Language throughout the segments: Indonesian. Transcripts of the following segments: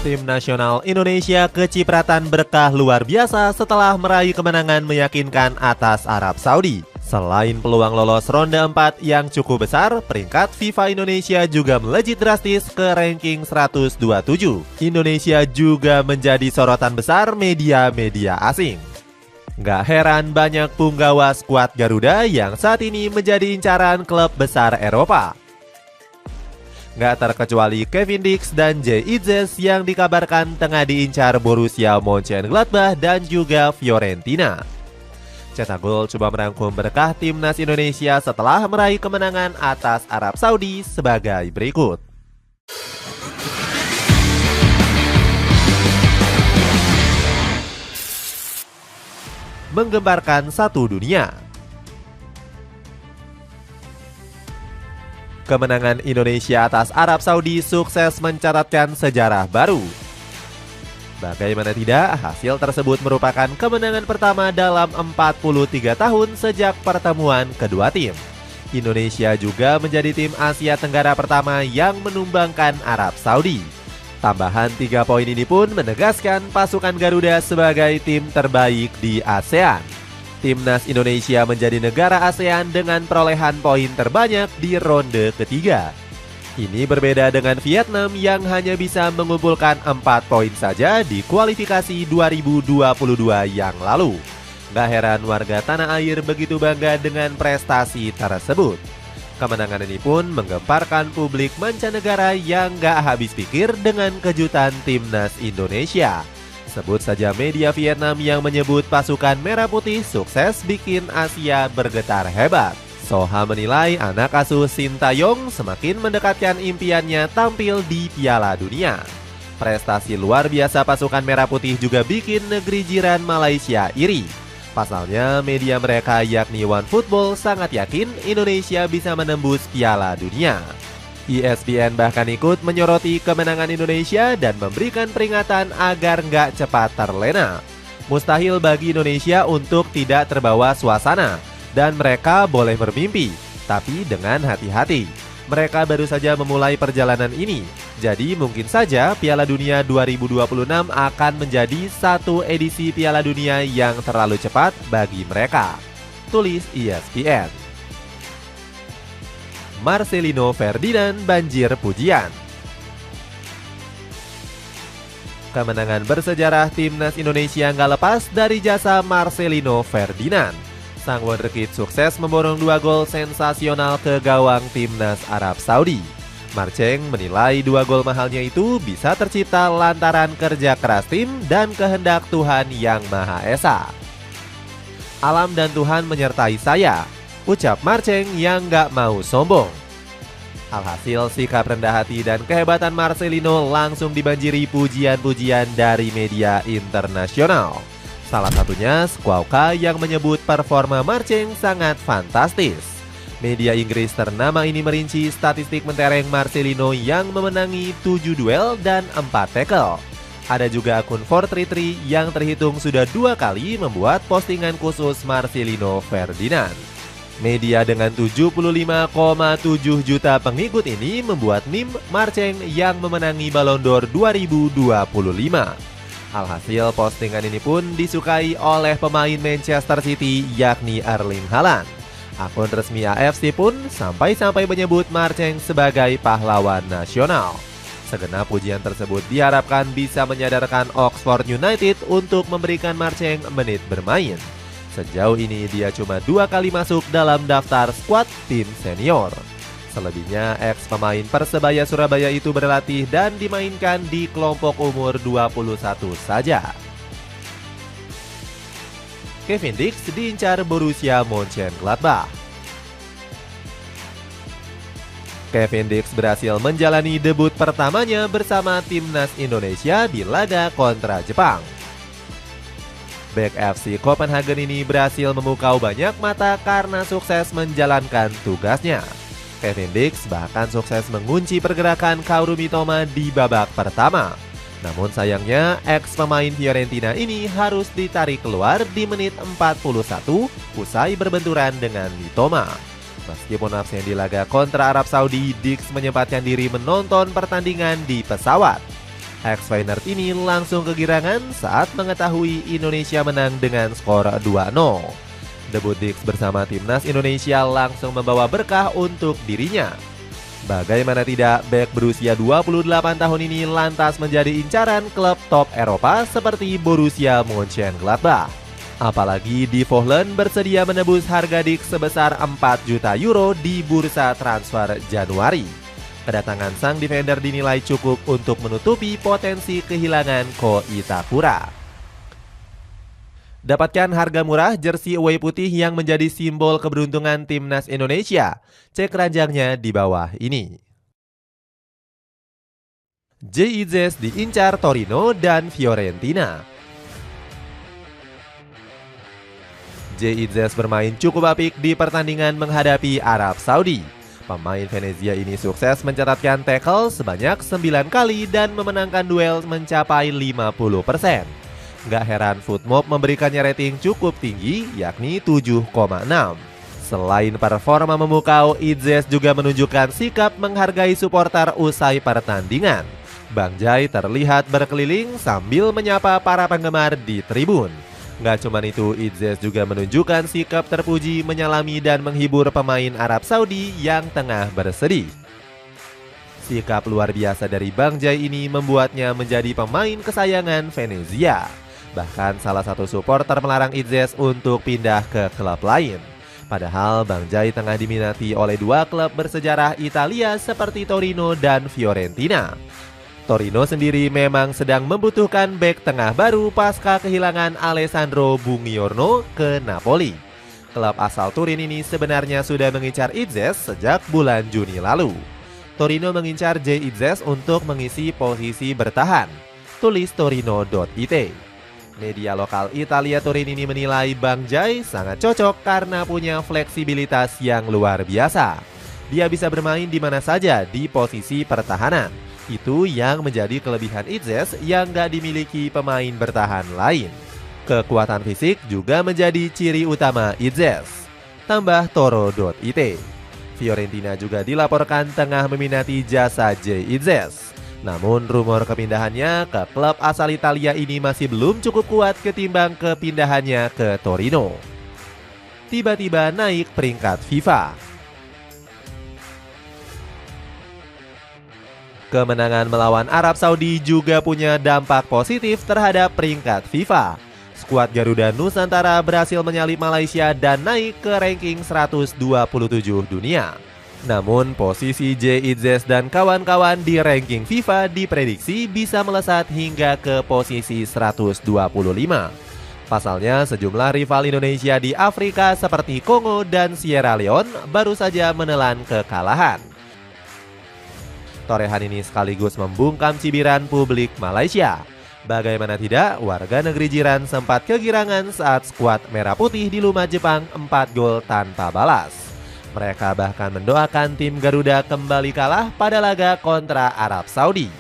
Tim nasional Indonesia kecipratan berkah luar biasa setelah meraih kemenangan meyakinkan atas Arab Saudi. Selain peluang lolos ronde 4 yang cukup besar, peringkat FIFA Indonesia juga melejit drastis ke ranking 127. Indonesia juga menjadi sorotan besar media-media asing. Gak heran banyak punggawa skuad Garuda yang saat ini menjadi incaran klub besar Eropa. Gak terkecuali Kevin Dix dan Jay Itzes yang dikabarkan tengah diincar Borussia Mönchengladbach dan juga Fiorentina. Cetak Gol coba merangkum berkah timnas Indonesia setelah meraih kemenangan atas Arab Saudi sebagai berikut. Menggembarkan satu dunia. Kemenangan Indonesia atas Arab Saudi sukses mencatatkan sejarah baru. Bagaimana tidak, hasil tersebut merupakan kemenangan pertama dalam 43 tahun sejak pertemuan kedua tim. Indonesia juga menjadi tim Asia Tenggara pertama yang menumbangkan Arab Saudi. Tambahan 3 poin ini pun menegaskan pasukan Garuda sebagai tim terbaik di ASEAN. Timnas Indonesia menjadi negara ASEAN dengan perolehan poin terbanyak di ronde ketiga. Ini berbeda dengan Vietnam yang hanya bisa mengumpulkan 4 poin saja di kualifikasi 2022 yang lalu. Gak heran warga tanah air begitu bangga dengan prestasi tersebut. Kemenangan ini pun menggemparkan publik mancanegara yang gak habis pikir dengan kejutan timnas Indonesia. Sebut saja media Vietnam yang menyebut pasukan merah putih sukses bikin Asia bergetar hebat. Soha menilai anak asuh Sintayong semakin mendekatkan impiannya tampil di Piala Dunia. Prestasi luar biasa pasukan merah putih juga bikin negeri jiran Malaysia iri. Pasalnya media mereka yakni OneFootball sangat yakin Indonesia bisa menembus Piala Dunia. ESPN bahkan ikut menyoroti kemenangan Indonesia dan memberikan peringatan agar nggak cepat terlena. Mustahil bagi Indonesia untuk tidak terbawa suasana, dan mereka boleh bermimpi, tapi dengan hati-hati. Mereka baru saja memulai perjalanan ini, jadi mungkin saja Piala Dunia 2026 akan menjadi satu edisi Piala Dunia yang terlalu cepat bagi mereka. Tulis ESPN. Marcelino Ferdinand banjir pujian. Kemenangan bersejarah timnas Indonesia nggak lepas dari jasa Marcelino Ferdinand. Sang wonderkid sukses memborong 2 gol sensasional ke gawang timnas Arab Saudi. Marceng menilai 2 gol mahalnya itu bisa tercipta lantaran kerja keras tim dan kehendak Tuhan Yang Maha Esa. Alam dan Tuhan menyertai saya, ucap Marceng yang gak mau sombong. Alhasil sikap rendah hati dan kehebatan Marcelino langsung dibanjiri pujian-pujian dari media internasional. Salah satunya Squawka yang menyebut performa Marceng sangat fantastis. Media Inggris ternama ini merinci statistik mentereng Marcelino yang memenangi 7 duel dan 4 tackle. Ada juga akun 433 yang terhitung sudah 2 kali membuat postingan khusus Marcelino Ferdinand. Media dengan 75,7 juta pengikut ini membuat meme Marceng yang memenangi Ballon d'Or 2025. Alhasil postingan ini pun disukai oleh pemain Manchester City yakni Erling Haaland. Akun resmi AFC pun sampai-sampai menyebut Marceng sebagai pahlawan nasional. Segenap pujian tersebut diharapkan bisa menyadarkan Oxford United untuk memberikan Marceng menit bermain. Sejauh ini dia cuma 2 kali masuk dalam daftar skuad tim senior. Selebihnya ex pemain Persebaya Surabaya itu berlatih dan dimainkan di kelompok umur 21 saja. Kevin Dix diincar Borussia Mönchengladbach. Kevin Dix berhasil menjalani debut pertamanya bersama timnas Indonesia di laga kontra Jepang. Bek FC Copenhagen ini berhasil memukau banyak mata karena sukses menjalankan tugasnya. Kevin Dix bahkan sukses mengunci pergerakan Kaoru Mitoma di babak pertama. Namun sayangnya ex pemain Fiorentina ini harus ditarik keluar di menit 41 usai berbenturan dengan Mitoma. Meskipun absen di laga kontra Arab Saudi, Dix menyempatkan diri menonton pertandingan di pesawat. Ex-Feyenoord ini langsung kegirangan saat mengetahui Indonesia menang dengan skor 2-0. Debut Dix bersama timnas Indonesia langsung membawa berkah untuk dirinya. Bagaimana tidak, bek berusia 28 tahun ini lantas menjadi incaran klub top Eropa seperti Borussia Mönchengladbach. Apalagi Die Vollen bersedia menebus harga Dix sebesar 4 juta euro di bursa transfer Januari. Kedatangan sang defender dinilai cukup untuk menutupi potensi kehilangan Ko Itakura. Dapatkan harga murah jersey away putih yang menjadi simbol keberuntungan timnas Indonesia. Cek ranjangnya di bawah ini. JIZ diincar Torino dan Fiorentina. JIZ bermain cukup apik di pertandingan menghadapi Arab Saudi. Pemain Venezia ini sukses mencatatkan tackle sebanyak 9 kali dan memenangkan duel mencapai 50%. Gak heran Footmob memberikannya rating cukup tinggi, yakni 7,6. Selain performa memukau, Idzes juga menunjukkan sikap menghargai supporter usai pertandingan. Bang Jai terlihat berkeliling sambil menyapa para penggemar di tribun. Nggak cuma itu, Idzes juga menunjukkan sikap terpuji menyalami dan menghibur pemain Arab Saudi yang tengah bersedih. Sikap luar biasa dari Bang Jai ini membuatnya menjadi pemain kesayangan Venezia. Bahkan salah satu supporter melarang Idzes untuk pindah ke klub lain. Padahal Bang Jai tengah diminati oleh dua klub bersejarah Italia seperti Torino dan Fiorentina. Torino sendiri memang sedang membutuhkan bek tengah baru pasca kehilangan Alessandro Buongiorno ke Napoli. Klub asal Turin ini sebenarnya sudah mengincar Idzes sejak bulan Juni lalu. Torino mengincar J. Idzes untuk mengisi posisi bertahan, tulis Torino.it. Media lokal Italia Turin ini menilai Bang Jai sangat cocok karena punya fleksibilitas yang luar biasa. Dia bisa bermain di mana saja di posisi pertahanan. Itu yang menjadi kelebihan Idzes yang gak dimiliki pemain bertahan lain. Kekuatan fisik juga menjadi ciri utama Idzes, tambah Toro.it. Fiorentina juga dilaporkan tengah meminati jasa J. Idzes. Namun rumor kepindahannya ke klub asal Italia ini masih belum cukup kuat ketimbang kepindahannya ke Torino. Tiba-tiba naik peringkat FIFA. Kemenangan melawan Arab Saudi juga punya dampak positif terhadap peringkat FIFA. Skuad Garuda Nusantara berhasil menyalip Malaysia dan naik ke ranking 127 dunia. Namun posisi J. Idzes dan kawan-kawan di ranking FIFA diprediksi bisa melesat hingga ke posisi 125. Pasalnya sejumlah rival Indonesia di Afrika seperti Kongo dan Sierra Leone baru saja menelan kekalahan. Torehan ini sekaligus membungkam cibiran publik Malaysia. Bagaimana tidak, warga negeri jiran sempat kegirangan saat skuad Merah Putih dilumah Jepang 4 gol tanpa balas. Mereka bahkan mendoakan tim Garuda kembali kalah pada laga kontra Arab Saudi.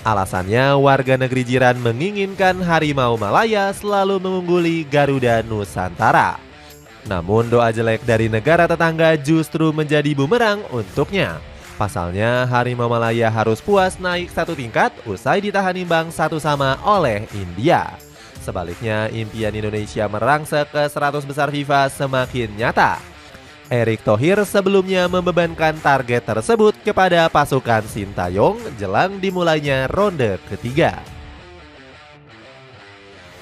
Alasannya warga negeri jiran menginginkan Harimau Malaya selalu mengungguli Garuda Nusantara. Namun doa jelek dari negara tetangga justru menjadi bumerang untuknya. Pasalnya Harimau Malaya harus puas naik satu tingkat usai ditahan imbang 1-1 oleh India. Sebaliknya impian Indonesia merangsek ke 100 besar FIFA semakin nyata. Erick Thohir sebelumnya membebankan target tersebut kepada pasukan Sintayong jelang dimulainya ronde ketiga.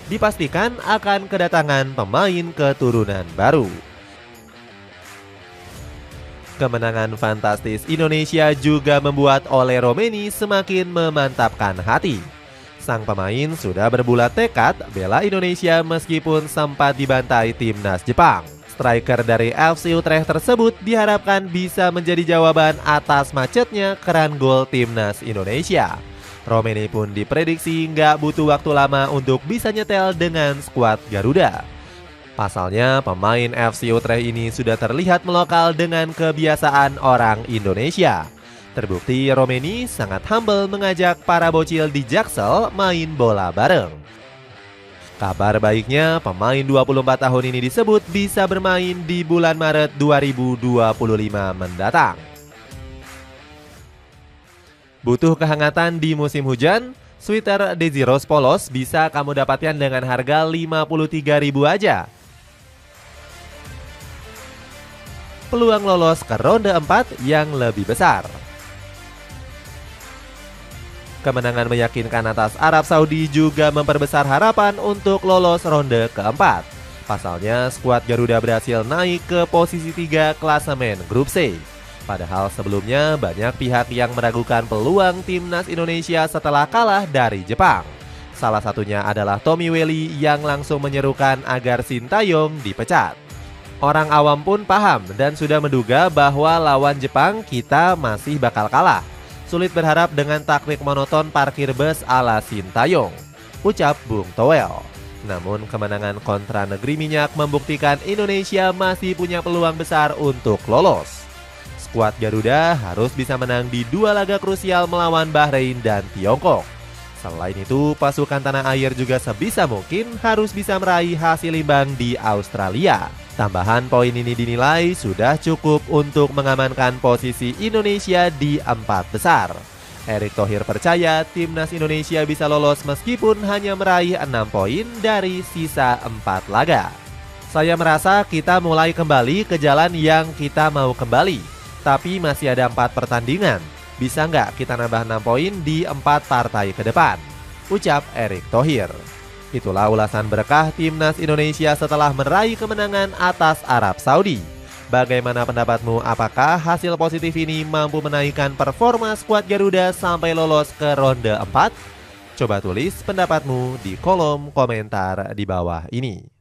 Dipastikan akan kedatangan pemain keturunan baru. Kemenangan fantastis Indonesia juga membuat Ole Romeni semakin memantapkan hati. Sang pemain sudah berbulat tekad bela Indonesia meskipun sempat dibantai timnas Jepang. Striker dari FC Utrecht tersebut diharapkan bisa menjadi jawaban atas macetnya keran gol timnas Indonesia. Romeni pun diprediksi nggak butuh waktu lama untuk bisa nyetel dengan skuad Garuda. Pasalnya pemain FC Utrecht ini sudah terlihat melokal dengan kebiasaan orang Indonesia. Terbukti Romeni sangat humble mengajak para bocil di Jaksel main bola bareng. Kabar baiknya pemain 24 tahun ini disebut bisa bermain di bulan Maret 2025 mendatang. Butuh kehangatan di musim hujan? Sweater Daisy Rose polos bisa kamu dapatkan dengan harga 53.000 aja. Peluang lolos ke ronde 4 yang lebih besar. Kemenangan meyakinkan atas Arab Saudi juga memperbesar harapan untuk lolos ronde keempat. Pasalnya, skuad Garuda berhasil naik ke posisi 3 klasemen grup C. Padahal sebelumnya banyak pihak yang meragukan peluang timnas Indonesia setelah kalah dari Jepang. Salah satunya adalah Tommy Welly yang langsung menyerukan agar Sintayong dipecat. Orang awam pun paham dan sudah menduga bahwa lawan Jepang kita masih bakal kalah. Sulit berharap dengan taktik monoton parkir bus ala Sintayong, ucap Bung Toel. Namun kemenangan kontra negeri minyak membuktikan Indonesia masih punya peluang besar untuk lolos. Skuad Garuda harus bisa menang di 2 laga krusial melawan Bahrain dan Tiongkok. Selain itu, pasukan tanah air juga sebisa mungkin harus bisa meraih hasil imbang di Australia. Tambahan poin ini dinilai sudah cukup untuk mengamankan posisi Indonesia di 4 besar. Erick Thohir percaya timnas Indonesia bisa lolos meskipun hanya meraih 6 poin dari sisa 4 laga. Saya merasa kita mulai kembali ke jalan yang kita mau kembali. Tapi masih ada 4 pertandingan. Bisa nggak kita nambah 6 poin di 4 partai ke depan? Ucap Erick Thohir. Itulah ulasan berkah timnas Indonesia setelah meraih kemenangan atas Arab Saudi. Bagaimana pendapatmu? Apakah hasil positif ini mampu menaikkan performa skuad Garuda sampai lolos ke ronde 4? Coba tulis pendapatmu di kolom komentar di bawah ini.